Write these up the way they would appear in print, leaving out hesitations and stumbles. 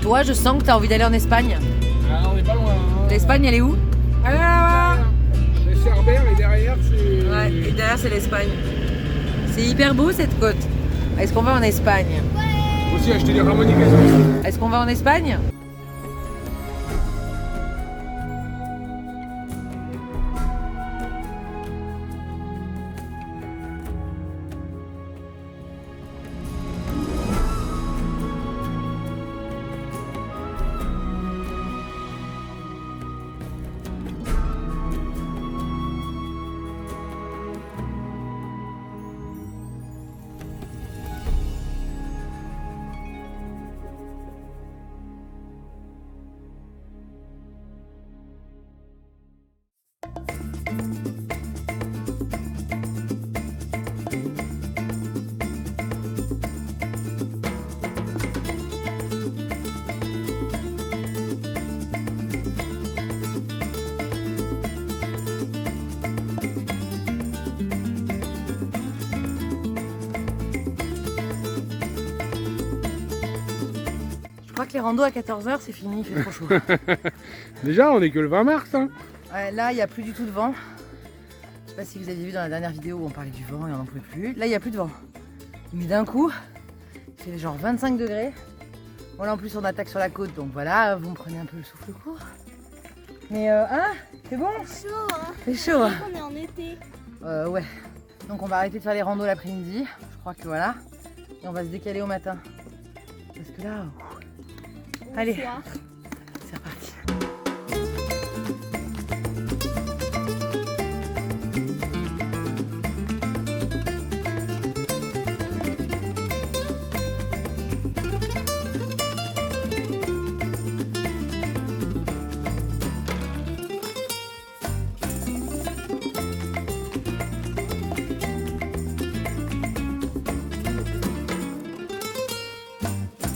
Toi, je sens que t'as envie d'aller en Espagne. Ah, on n'est pas loin. Hein. L'Espagne, elle est où? Ah là, les Cerbères et derrière c'est... Ouais, et derrière c'est l'Espagne. C'est hyper beau cette côte. Est-ce qu'on va en Espagne? Aussi acheter des harmonicas. Est-ce qu'on va en Espagne? Je crois que les randos à 14h c'est fini, il fait trop chaud. Déjà, on est que le 20 mars. Hein. Ouais, là il n'y a plus du tout de vent. Je sais pas si vous aviez vu dans la dernière vidéo où on parlait du vent et on n'en pouvait plus. Là il n'y a plus de vent. Mais d'un coup, il fait genre 25 degrés. Bon là en plus on attaque sur la côte donc voilà, vous me prenez un peu le souffle court. Mais hein, c'est bon? Chaud, hein. C'est chaud. Hein. On est en été. Ouais. Donc on va arrêter de faire les randos l'après-midi. Je crois que voilà. Et on va se décaler au matin. Parce que là... Allez, Bonsoir. c'est reparti.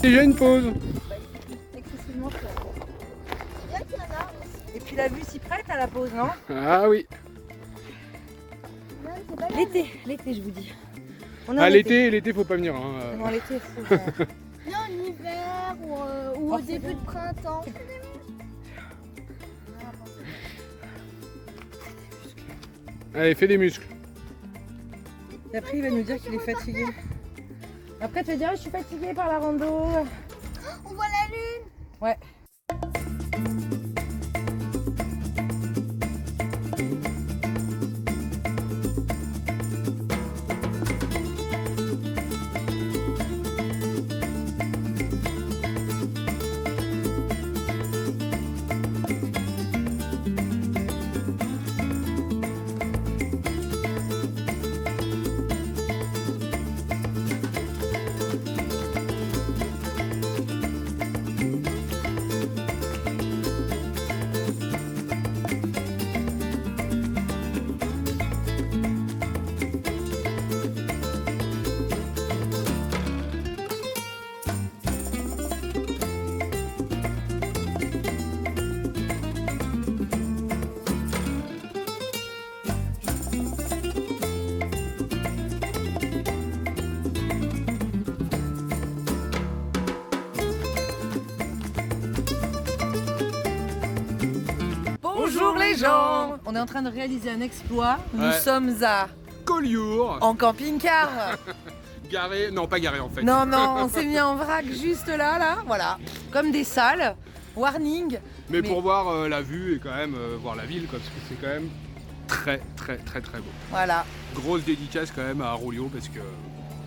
Déjà une pause. Excessivement chaud. Il y a qu'il y en a aussi. Et puis la vue s'y prête à la pause, non? Ah oui. Non, c'est pas là. L'été je vous dis. On est Ah en l'été faut pas venir. Hein. Non, l'été, faut... Non, en hiver ou au Oh, début de printemps. Allez, fais des muscles. Et après il va nous dire qu'il est fatigué. Après tu vas dire, je suis fatiguée par la rando. On voit la lune. Ouais. Bonjour les gens. On est en train de réaliser un exploit. Nous Ouais. sommes à... Collioure. en camping-car. Garé. Non, pas garé en fait. Non, on s'est mis en vrac juste là, voilà. Comme des salles. Warning. Mais pour voir la vue et quand même voir la ville, quoi, parce que c'est quand même très beau. Voilà. Grosse dédicace quand même à Aurelio parce que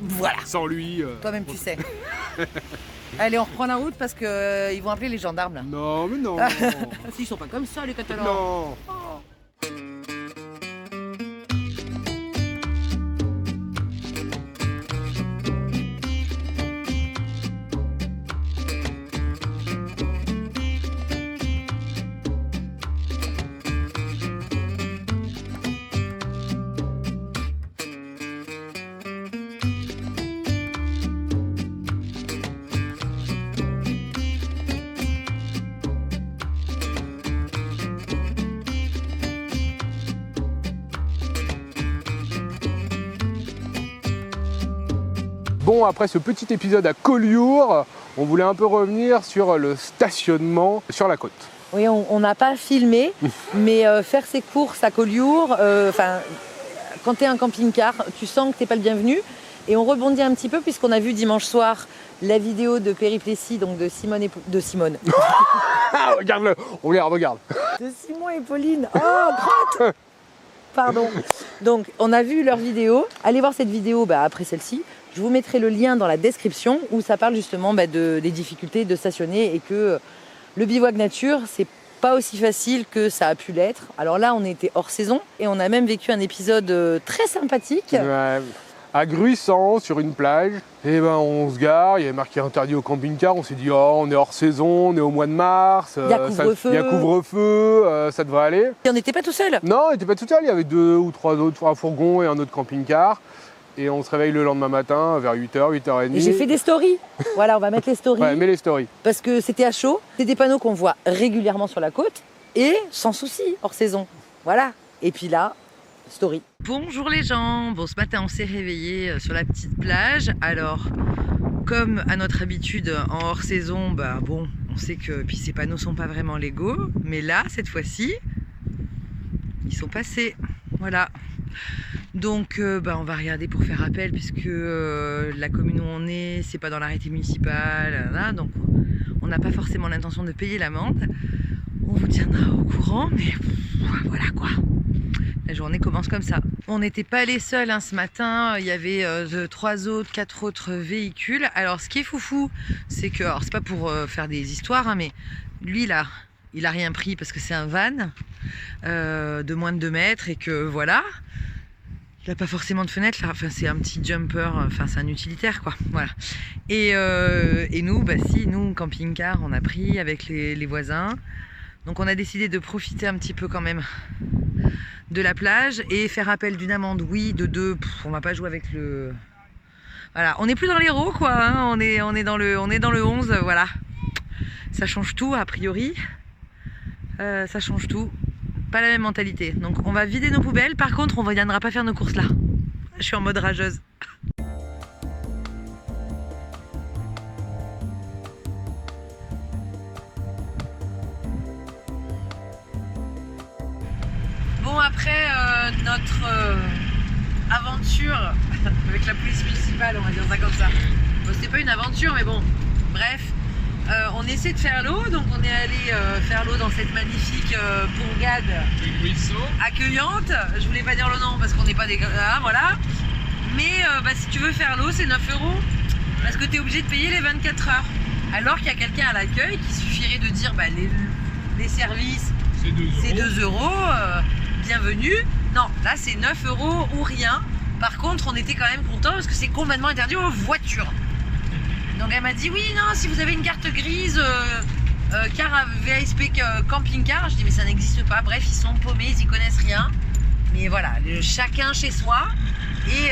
Voilà. sans lui. Toi-même tu sais. Allez, on reprend la route parce que ils vont appeler les gendarmes là. Non, mais non. Ils sont pas comme ça les Catalans. Non. Bon, après ce petit épisode à Collioure, on voulait un peu revenir sur le stationnement sur la côte. Oui, on n'a pas filmé, mais faire ses courses à Collioure, quand tu es un camping-car, tu sens que tu n'es pas le bienvenu. Et on rebondit un petit peu puisqu'on a vu dimanche soir la vidéo de Périplessis, donc de Simone et de Simone. Regarde-le, on les regarde. De Simon et Pauline. Oh, grotte. Pardon. Donc, on a vu leur vidéo. Allez voir cette vidéo après celle-ci. Je vous mettrai le lien dans la description où ça parle justement des difficultés de stationner et que le bivouac nature, c'est pas aussi facile que ça a pu l'être. Alors là, on était hors saison et on a même vécu un épisode très sympathique. Ouais. À Gruissant, sur une plage, et on se gare, il y avait marqué interdit au camping-car, on s'est dit on est hors saison, on est au mois de mars, il y a couvre-feu, il y a couvre-feu, ça devrait aller. Et on n'était pas tout seul. Non, on n'était pas tout seul, il y avait 2 ou 3 autres, un fourgon et un autre camping-car. Et on se réveille le lendemain matin vers 8h, 8h30. Et j'ai fait des stories. Voilà, on va mettre les stories. Ouais, mets les stories. Parce que c'était à chaud, c'est des panneaux qu'on voit régulièrement sur la côte et sans souci, hors saison. Voilà. Et puis là, story. Bonjour les gens. Bon, ce matin, on s'est réveillés sur la petite plage. Alors, comme à notre habitude en hors saison, on sait que puis ces panneaux sont pas vraiment légaux. Mais là, cette fois-ci, ils sont passés. Voilà. Donc, on va regarder pour faire appel puisque la commune où on est, c'est pas dans l'arrêté municipal. Donc, on n'a pas forcément l'intention de payer l'amende. On vous tiendra au courant, mais voilà quoi. La journée commence comme ça. On n'était pas les seuls ce matin, il y avait 4 autres véhicules. Alors ce qui est foufou, c'est que, alors c'est pas pour faire des histoires, mais lui là, il a rien pris parce que c'est un van de moins de 2 mètres et que voilà. Il n'a pas forcément de fenêtre, là. Enfin, c'est un petit jumper, c'est un utilitaire quoi. Voilà. Et nous, nous, camping-car, on a pris avec les voisins. Donc on a décidé de profiter un petit peu quand même de la plage et faire appel d'une amende, oui, de 2, on va pas jouer avec le... Voilà, on n'est plus dans l'Hérault quoi, on est dans le 11, voilà. Ça change tout a priori, ça change tout, pas la même mentalité. Donc on va vider nos poubelles, par contre on ne viendra pas faire nos courses là. Je suis en mode rageuse. Bon, après notre aventure avec la police municipale, on va dire ça comme ça. Bon, c'était pas une aventure, mais bon, bref. On essaie de faire l'eau, donc on est allé faire l'eau dans cette magnifique bourgade accueillante. Je voulais pas dire le nom parce qu'on n'est pas des... voilà. Mais si tu veux faire l'eau, c'est 9 € parce que tu es obligé de payer les 24 heures. Alors qu'il y a quelqu'un à l'accueil qui suffirait de dire les services, c'est 2 €. Bienvenue. Non, là c'est 9 € ou rien. Par contre, on était quand même content parce que c'est complètement interdit aux voitures. Donc elle m'a dit oui, non, si vous avez une carte grise car VSP camping-car, je dis mais ça n'existe pas. Bref, ils sont paumés, ils y connaissent rien. Mais voilà, chacun chez soi et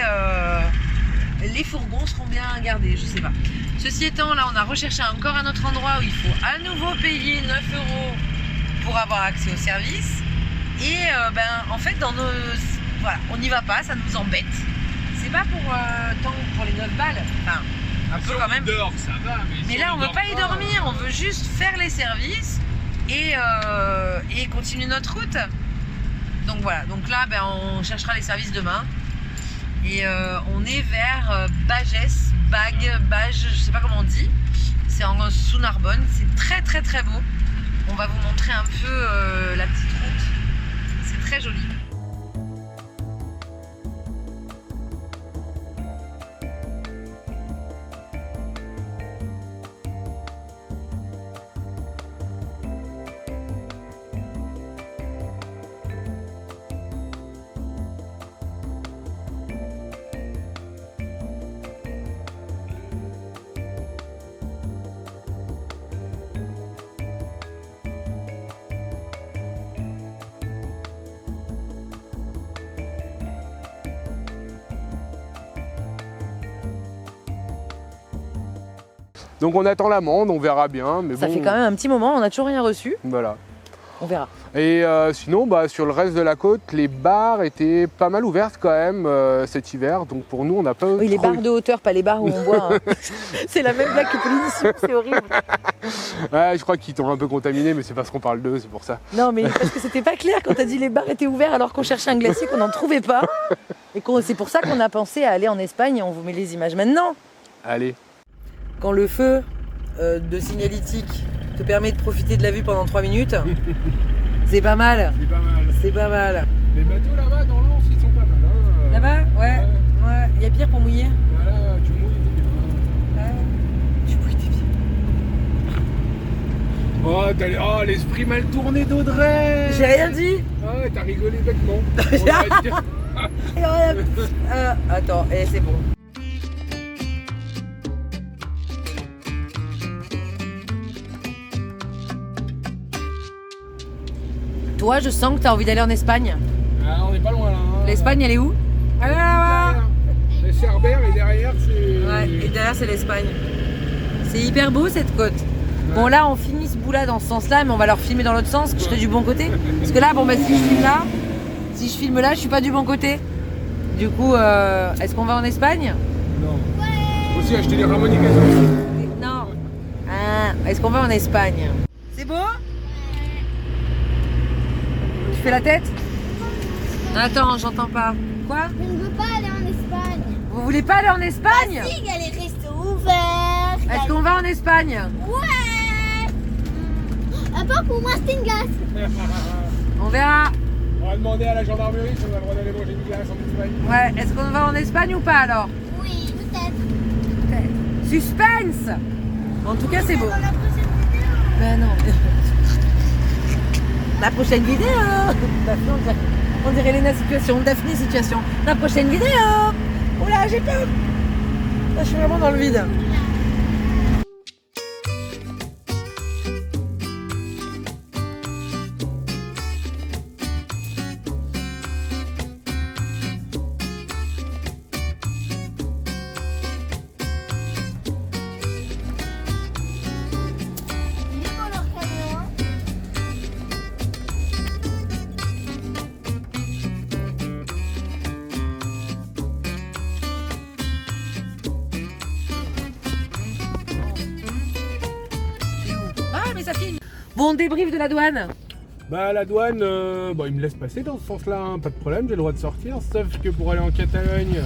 les fourgons seront bien gardés, je sais pas. Ceci étant, là on a recherché encore un autre endroit où il faut à nouveau payer 9 € pour avoir accès au service. Et en fait voilà, on n'y va pas, ça nous embête. C'est pas pour tant pour les 9 balles, enfin un peu quand même. Dort, ça va, mais là on veut pas y dormir, on veut juste faire les services et continuer notre route. Donc voilà, donc là on cherchera les services demain. Et on est vers Bages, je sais pas comment on dit. C'est sous Narbonne, c'est très très très beau. On va vous montrer un peu la petite route. C'est très joli. Donc on attend l'amende, on verra bien. Mais ça bon, fait quand même un petit moment, on n'a toujours rien reçu. Voilà. On verra. Et sinon, sur le reste de la côte, les bars étaient pas mal ouvertes quand même cet hiver. Donc pour nous, on n'a pas. Oui, les trop bars de hauteur, pas les bars où on boit. Hein. C'est la même blague que Polynésie, c'est horrible. Ouais, je crois qu'ils t'ont un peu contaminé, mais c'est parce qu'on parle d'eux, c'est pour ça. Non, mais parce que c'était pas clair quand t'as dit les bars étaient ouverts alors qu'on cherchait un glacier qu'on n'en trouvait pas. Et c'est pour ça qu'on a pensé à aller en Espagne et on vous met les images maintenant. Allez. Quand le feu de signalétique te permet de profiter de la vue pendant 3 minutes, c'est pas mal. C'est pas mal. C'est pas mal. Les bateaux là-bas dans l'anse, ils sont pas mal. Hein. Là-bas, ouais. Il y a pire pour mouiller. Voilà, tu mouilles, t'es bien. Tu mouilles tes pieds. Oh, l'esprit mal tourné d'Audrey. J'ai rien dit. Ah, t'as rigolé bêtement. Attends, c'est bon. Toi, je sens que t'as envie d'aller en Espagne. Ah, on n'est pas loin là. Hein. L'Espagne, elle est où? Ah là. Les Cerbère et derrière c'est. Ouais, et derrière c'est l'Espagne. C'est hyper beau cette côte. Ouais. Bon là on finit ce bout là dans ce sens là, mais on va leur filmer dans l'autre sens, que je serai du bon côté. Parce que là, si je filme là, je suis pas du bon côté. Du coup, est-ce qu'on va en Espagne? Non. Ouais. Aussi acheter des harmonicas. Non. Ah, est-ce qu'on va en Espagne? C'est beau? Tu fais la tête? Attends, j'entends pas. Quoi? Je ne veux pas aller en Espagne. Vous voulez pas aller en Espagne? Ah si, il y a les restos ouverts. Est-ce qu'on va en Espagne? Ouais. Pas pour moi, c'est une glace. On verra. On va demander à la gendarmerie si on a le droit d'aller manger une glace en Espagne. Ouais, est-ce qu'on va en Espagne ou pas alors? Oui, peut-être. Suspense. En tout cas, c'est beau. Dans la prochaine vidéo. Ben non. La prochaine vidéo. On dirait Léna situation, Daphné situation. La prochaine vidéo. Oula, j'ai peur. Là, je suis vraiment dans le vide. Il est dans leur camion. Ah, mais ça filme. Bon, débrief de la douane. La douane, ils me laissent passer dans ce sens-là, hein, pas de problème, j'ai le droit de sortir, sauf que pour aller en Catalogne,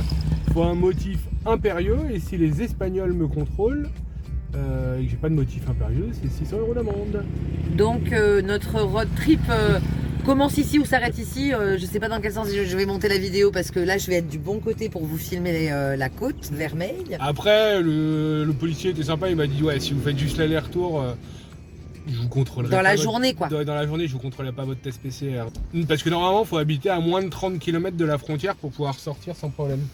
il faut un motif impérieux, et si les Espagnols me contrôlent, et que j'ai pas de motif impérieux, c'est 600 € d'amende. Donc, notre road trip commence ici ou s'arrête ici. Je sais pas dans quel sens je vais monter la vidéo parce que là, je vais être du bon côté pour vous filmer la côte vermeille. Après, le policier était sympa, il m'a dit, ouais, si vous faites juste l'aller-retour, je vous contrôlerai Dans pas la journée, quoi. Dans la journée, je vous contrôlerai pas votre test PCR. Parce que normalement, il faut habiter à moins de 30 km de la frontière pour pouvoir sortir sans problème.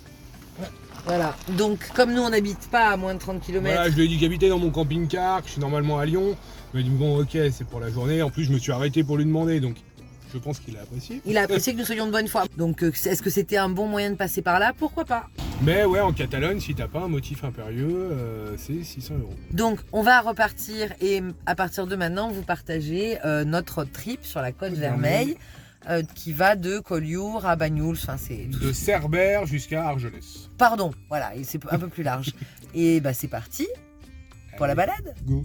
Voilà. Donc, comme nous, on n'habite pas à moins de 30 km. Voilà, je lui ai dit que j'habitais dans mon camping-car, que je suis normalement à Lyon. Il m'a dit, bon, ok, c'est pour la journée. En plus, je me suis arrêté pour lui demander, donc je pense qu'il a apprécié. Il a apprécié que nous soyons de bonne foi. Donc, est-ce que c'était un bon moyen de passer par là? Pourquoi pas? Mais ouais, en Catalogne, si t'as pas un motif impérieux, c'est 600 €. Donc, on va repartir et à partir de maintenant, vous partagez notre trip sur la côte vermeille qui va de Collioure à Banyuls. Enfin, c'est De Cerbère jusqu'à Argelès. Pardon, voilà, et c'est un peu plus large. Et bah, c'est parti pour la balade. Go.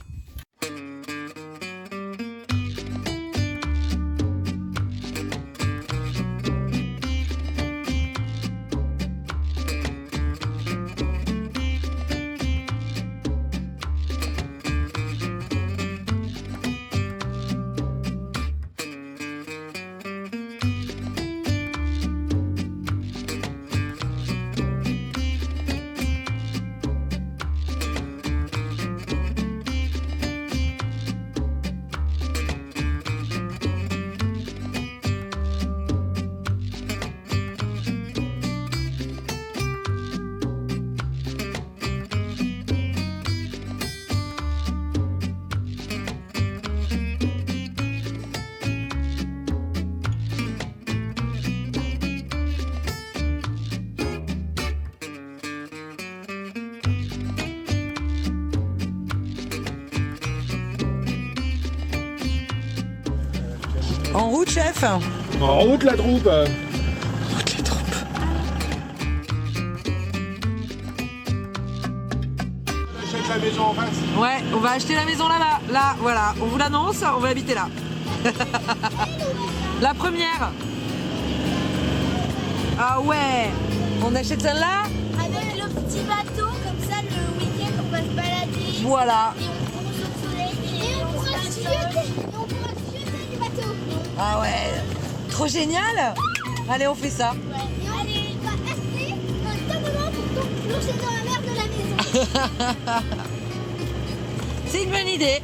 En route, chef. En route la troupe. Route les troupes. On achète la maison en face. Ouais, on va acheter la maison là-bas. Là, voilà. On vous l'annonce, on va habiter là. La première. Ah ouais. On achète celle-là. Avec le petit bateau, comme ça le week-end on va se balader. Voilà. Et on bronze au soleil. Et on pourra se jeter du bateau. Ah ouais. Trop génial. Allez, on fait ça. Ouais. Et on va acheter un tabouret pour donc plonger dans la mer de la maison. C'est une bonne idée.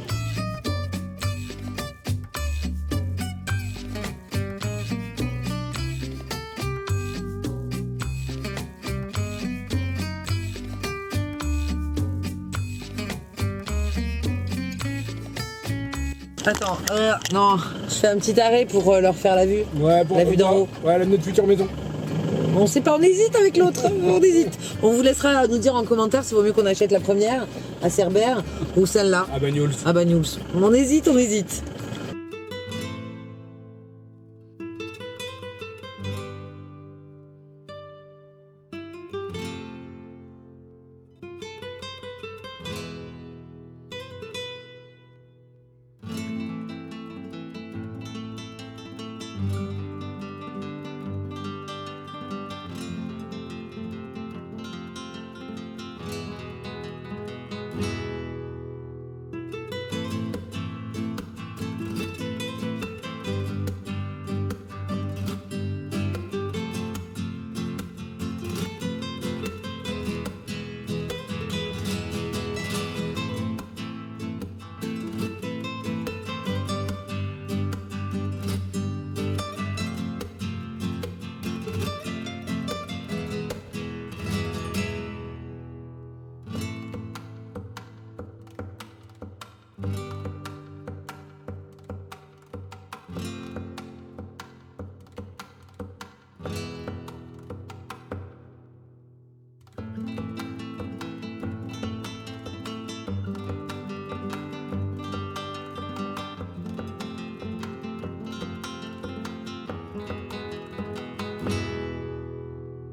Attends, non, je fais un petit arrêt pour leur faire la vue. Ouais, pour La vue d'en haut. Ouais, notre future maison. On sait pas, on hésite avec l'autre, on hésite. On vous laissera nous dire en commentaire s'il vaut mieux qu'on achète la première à Cerbère ou celle-là À Bagnols. à Banyuls. On hésite, on hésite.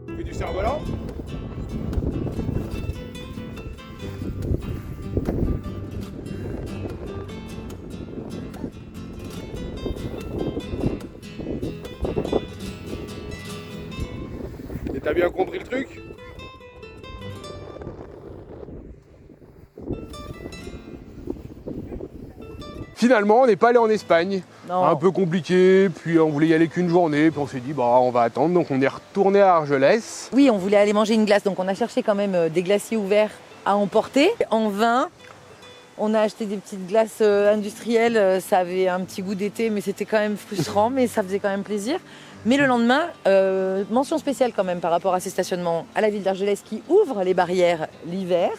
On fait du cerf-volant. Et t'as bien compris le truc? Finalement, on n'est pas allé en Espagne. Non. Un peu compliqué, puis on voulait y aller qu'une journée, puis on s'est dit bah on va attendre, donc on est retourné à Argelès. Oui, on voulait aller manger une glace, donc on a cherché quand même des glaciers ouverts à emporter. En vin, on a acheté des petites glaces industrielles, ça avait un petit goût d'été, mais c'était quand même frustrant, mais ça faisait quand même plaisir. Mais le lendemain, mention spéciale quand même par rapport à ces stationnements à la ville d'Argelès qui ouvre les barrières l'hiver.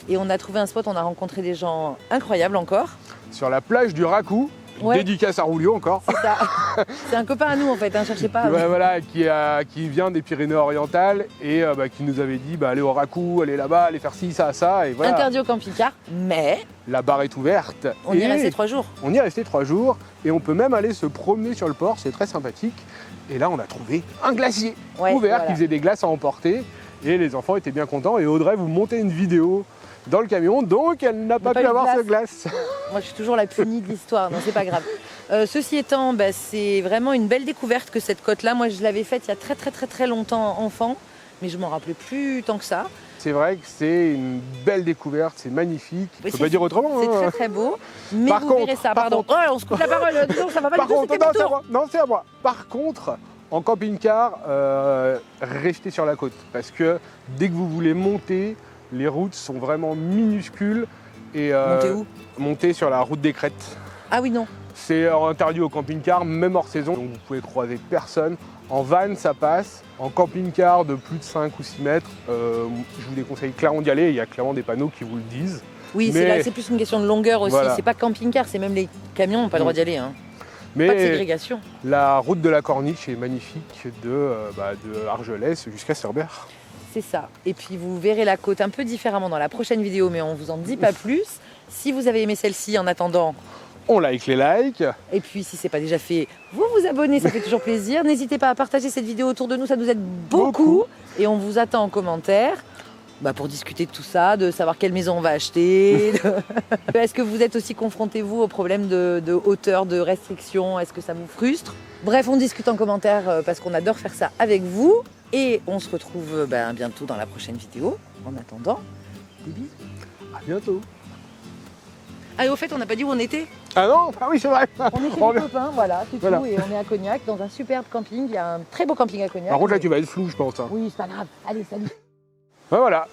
Et on a trouvé un spot, on a rencontré des gens incroyables encore. Sur la plage du Racou, Ouais. dédicace à Roulio encore. C'est ça. C'est un copain à nous en fait, hein, cherchez pas. Ouais, voilà, qui vient des Pyrénées-Orientales et qui nous avait dit allez au Racou, allez là-bas, allez faire ci, ça, et voilà. Interdit au camping-car, mais La barre est ouverte. on y et est resté 3 jours. On y est resté 3 jours et on peut même aller se promener sur le port, c'est très sympathique. Et là, on a trouvé un glacier Ouais, ouvert voilà. qui faisait des glaces à emporter et les enfants étaient bien contents. Et Audrey vous montez une vidéo dans le camion, donc elle n'a pas pas pu eu de avoir glace. ce glace. Moi, je suis toujours la punie de l'histoire, non, c'est pas grave. Ceci étant, c'est vraiment une belle découverte que cette côte-là. Moi, je l'avais faite il y a très longtemps enfant, mais je m'en rappelais plus tant que ça. C'est vrai que c'est une belle découverte, c'est magnifique. Oui, Je peux pas dire autrement. C'est hein. très beau, mais Par vous contre, verrez ça. par Pardon, contre. oh, on se coupe la parole, disons, ça va pas Par du tout, contre, c'était non, mon c'est à tour. moi. Non, c'est à moi. Par contre, en camping-car, restez sur la côte parce que dès que vous voulez monter, les routes sont vraiment minuscules et Montez où? monter sur la route des Crêtes. Ah oui, non. C'est interdit au camping-car, même hors saison, donc vous pouvez croiser personne. En van, ça passe. En camping-car de plus de 5 ou 6 mètres, je vous déconseille clairement d'y aller. Il y a clairement des panneaux qui vous le disent. Oui, Mais- là, c'est plus une question de longueur aussi. Voilà. C'est pas camping-car, c'est même les camions n'ont pas le droit d'y aller. Hein. Pas de Mais ségrégation. la route de la Corniche est magnifique de Argelès jusqu'à Cerbère. C'est ça. Et puis vous verrez la côte un peu différemment dans la prochaine vidéo, mais on vous en dit pas plus. Si vous avez aimé celle-ci, en attendant, on like les likes. Et puis si c'est pas déjà fait, vous vous abonnez, ça fait toujours plaisir. N'hésitez pas à partager cette vidéo autour de nous, ça nous aide beaucoup. Et on vous attend en commentaire pour discuter de tout ça, de savoir quelle maison on va acheter. Est-ce que vous êtes aussi confrontés, vous, aux problèmes de hauteur, de restriction? Est-ce que ça vous frustre? Bref, on discute en commentaire parce qu'on adore faire ça avec vous. Et on se retrouve bientôt dans la prochaine vidéo. En attendant, des bisous. À bientôt. Ah, et au fait, on n'a pas dit où on était. Ah non, ah oui, c'est vrai. On est chez les copains, voilà, c'est tout. Et on est à Cognac, dans un superbe camping. Il y a un très beau camping à Cognac. Par contre, là, tu vas être flou, je pense. Hein. Oui, c'est pas grave. Allez, salut. Voilà.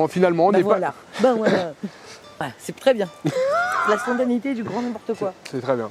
Finalement, on n'est voilà. Voilà. C'est très bien. La spontanéité du grand n'importe quoi. C'est très bien.